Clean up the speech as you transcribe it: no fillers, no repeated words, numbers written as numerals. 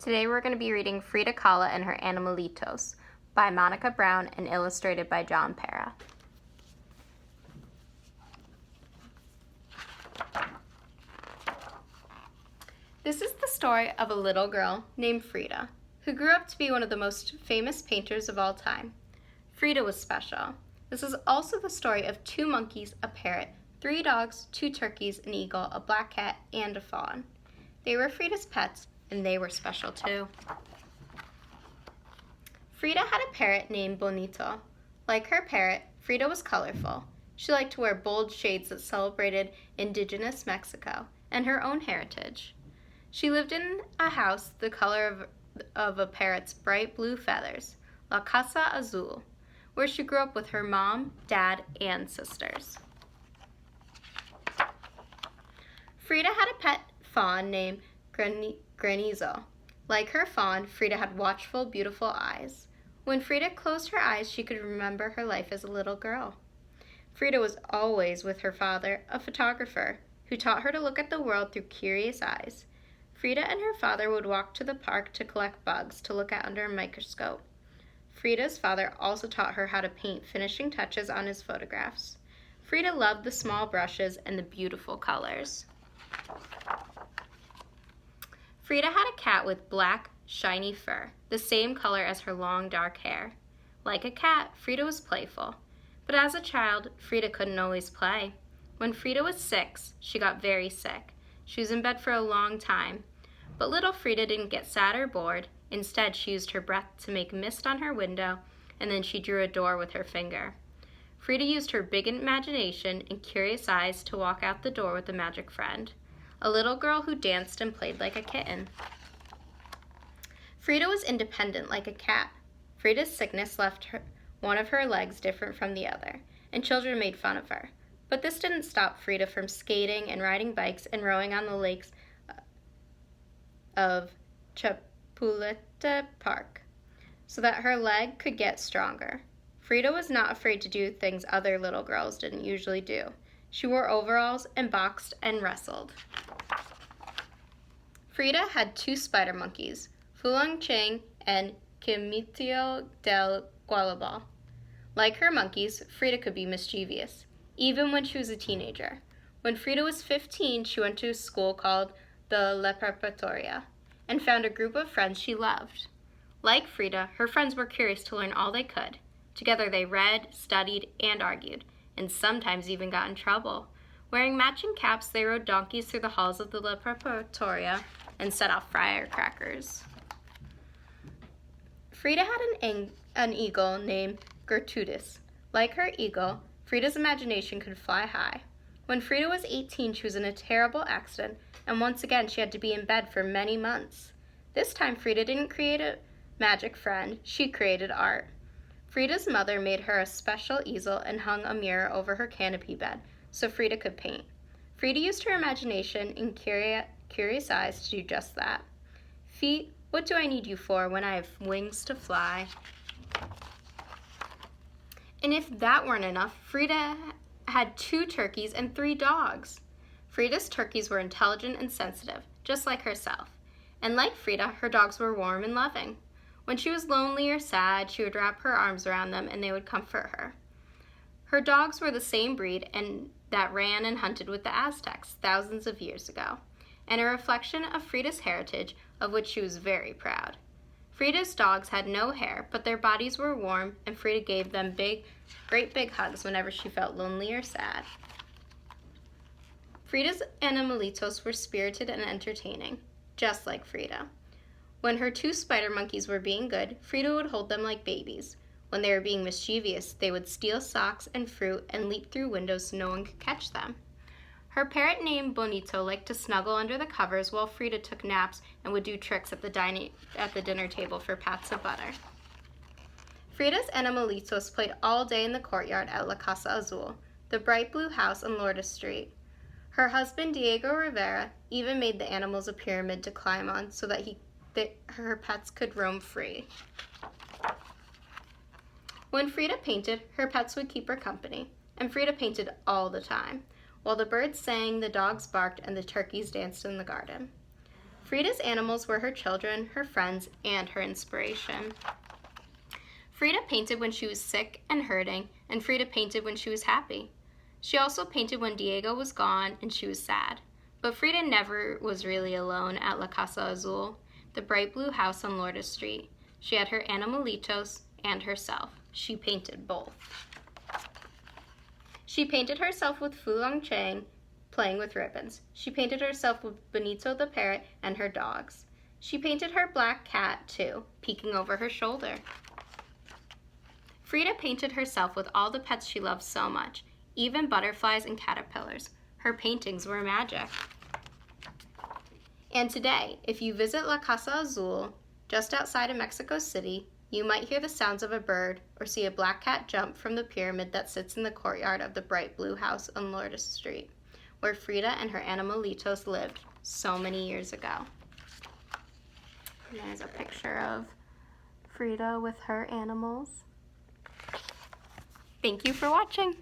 Today we're going to be reading Frida Kahlo and her Animalitos by Monica Brown and illustrated by John Para. This is the story of a little girl named Frida, who grew up to be one of the most famous painters of all time. Frida was special. This is also the story of 2 monkeys, a parrot, 3 dogs, 2 turkeys, an eagle, a black cat, and a fawn. They were Frida's pets, and they were special too. Frida had a parrot named Bonito. Like her parrot, Frida was colorful. She liked to wear bold shades that celebrated indigenous Mexico and her own heritage. She lived in a house the color of a parrot's bright blue feathers, La Casa Azul, where she grew up with her mom, dad, and sisters. Frida had a pet fawn named Granizo. Like her fawn, Frida had watchful, beautiful eyes. When Frida closed her eyes, she could remember her life as a little girl. Frida was always with her father, a photographer, who taught her to look at the world through curious eyes. Frida and her father would walk to the park to collect bugs to look at under a microscope. Frida's father also taught her how to paint finishing touches on his photographs. Frida loved the small brushes and the beautiful colors. Frida had a cat with black, shiny fur, the same color as her long, dark hair. Like a cat, Frida was playful. But as a child, Frida couldn't always play. When Frida was 6, she got very sick. She was in bed for a long time. But little Frida didn't get sad or bored. Instead, she used her breath to make mist on her window, and then she drew a door with her finger. Frida used her big imagination and curious eyes to walk out the door with a magic friend, a little girl who danced and played like a kitten. Frida was independent like a cat. Frida's sickness left one of her legs different from the other, and children made fun of her. But this didn't stop Frida from skating and riding bikes and rowing on the lakes of Chapultepec Park, so that her leg could get stronger. Frida was not afraid to do things other little girls didn't usually do. She wore overalls and boxed and wrestled. Frida had 2 spider monkeys, Fulong Chang and Kimitio del Gualabal. Like her monkeys, Frida could be mischievous, even when she was a teenager. When Frida was 15, she went to a school called the La Preparatoria and found a group of friends she loved. Like Frida, her friends were curious to learn all they could. Together they read, studied, and argued, and sometimes even got in trouble. Wearing matching caps, they rode donkeys through the halls of the La Preparatoria and set off firecrackers. Frida had an eagle named Gertrudis. Like her eagle, Frida's imagination could fly high. When Frida was 18, she was in a terrible accident, and once again she had to be in bed for many months. This time, Frida didn't create a magic friend, she created art. Frida's mother made her a special easel and hung a mirror over her canopy bed so Frida could paint. Frida used her imagination and curious eyes to do just that. Feet, what do I need you for when I have wings to fly? And if that weren't enough, Frida had 2 turkeys and 3 dogs. Frida's turkeys were intelligent and sensitive, just like herself. And like Frida, her dogs were warm and loving. When she was lonely or sad, she would wrap her arms around them and they would comfort her. Her dogs were the same breed that ran and hunted with the Aztecs thousands of years ago, and a reflection of Frida's heritage, of which she was very proud. Frida's dogs had no hair, but their bodies were warm, and Frida gave them great big hugs whenever she felt lonely or sad. Frida's Animalitos were spirited and entertaining, just like Frida. When her 2 spider monkeys were being good, Frida would hold them like babies. When they were being mischievous, they would steal socks and fruit and leap through windows so no one could catch them. Her parrot named Bonito liked to snuggle under the covers while Frida took naps and would do tricks at the dinner table for pats of butter. Frida's Animalitos played all day in the courtyard at La Casa Azul, the bright blue house on Lourdes Street. Her husband, Diego Rivera, even made the animals a pyramid to climb on so that her pets could roam free. When Frida painted, her pets would keep her company, and Frida painted all the time, while the birds sang, the dogs barked, and the turkeys danced in the garden. Frida's animals were her children, her friends, and her inspiration. Frida painted when she was sick and hurting, and Frida painted when she was happy. She also painted when Diego was gone and she was sad. But Frida never was really alone at La Casa Azul, the bright blue house on Lourdes Street. She had her Animalitos and herself. She painted both. She painted herself with Fulong Chang, playing with ribbons. She painted herself with Benito the parrot and her dogs. She painted her black cat, too, peeking over her shoulder. Frida painted herself with all the pets she loved so much, even butterflies and caterpillars. Her paintings were magic. And today, if you visit La Casa Azul, just outside of Mexico City, you might hear the sounds of a bird or see a black cat jump from the pyramid that sits in the courtyard of the bright blue house on Lourdes Street, where Frida and her Animalitos lived so many years ago. And there's a picture of Frida with her animals. Thank you for watching.